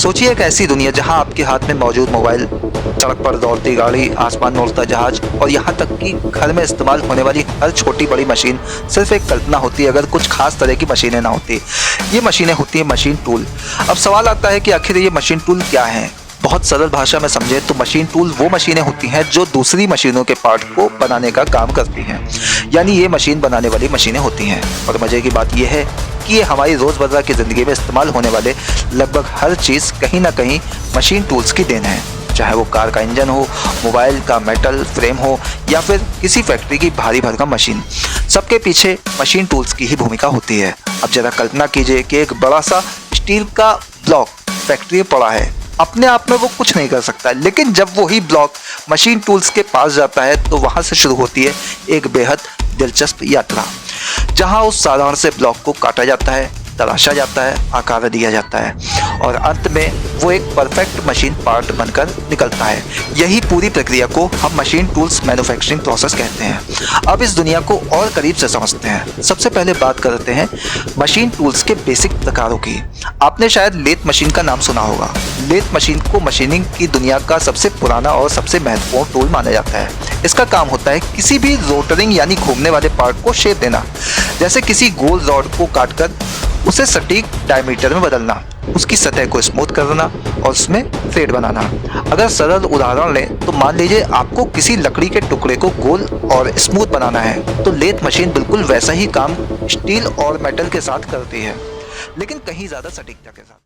सोचिए एक ऐसी दुनिया जहां आपके हाथ में मौजूद मोबाइल, सड़क पर दौड़ती गाड़ी, आसमान में उड़ता जहाज और यहाँ तक कि घर में इस्तेमाल होने वाली हर छोटी बड़ी मशीन सिर्फ एक कल्पना होती अगर कुछ खास तरह की मशीनें ना होती। ये मशीनें होती हैं मशीन टूल। अब सवाल आता है कि आखिर ये मशीन टूल क्या हैं? बहुत सरल भाषा में समझे तो मशीन टूल वो मशीनें होती हैं जो दूसरी मशीनों के पार्ट को बनाने का काम करती हैं, यानी ये मशीन बनाने वाली मशीनें होती हैं। और मजे की बात यह है कि ये हमारी रोज़मर्रा की ज़िंदगी में इस्तेमाल होने वाले लगभग हर चीज़ कहीं ना कहीं मशीन टूल्स की देन है। चाहे वो कार का इंजन हो, मोबाइल का मेटल फ्रेम हो या फिर किसी फैक्ट्री की भारी भरकम मशीन, सबके पीछे मशीन टूल्स की ही भूमिका होती है। अब जरा कल्पना कीजिए कि एक बड़ा सा स्टील का ब्लॉक फैक्ट्री में पड़ा है। अपने आप में वो कुछ नहीं कर सकता, लेकिन जब वही ब्लॉक मशीन टूल्स के पास जाता है तो वहाँ से शुरू होती है एक बेहद दिलचस्प यात्रा, जहाँ उस साधारण से ब्लॉक को काटा जाता है, तराशा जाता है, आकार दिया जाता है और अंत में वो एक परफेक्ट मशीन पार्ट बनकर निकलता है। यही पूरी प्रक्रिया को हम मशीन टूल्स मैन्युफैक्चरिंग प्रोसेस कहते हैं। अब इस दुनिया को और करीब से समझते हैं। सबसे पहले बात करते हैं मशीन टूल्स के बेसिक प्रकारों की। आपने शायद लेथ मशीन का नाम सुना होगा। लेथ मशीन को मशीनिंग की दुनिया का सबसे पुराना और सबसे महत्वपूर्ण टूल माना जाता है। इसका काम होता है किसी भी रोटरिंग यानी घूमने वाले पार्ट को शेप देना, जैसे किसी गोल रॉड को काटकर उसे सटीक डायमीटर में बदलना, उसकी सतह को स्मूथ करना और उसमें थ्रेड बनाना। अगर सरल उदाहरण लें तो मान लीजिए आपको किसी लकड़ी के टुकड़े को गोल और स्मूथ बनाना है, तो लेथ मशीन बिल्कुल वैसा ही काम स्टील और मेटल के साथ करती है, लेकिन कहीं ज़्यादा सटीकता के साथ।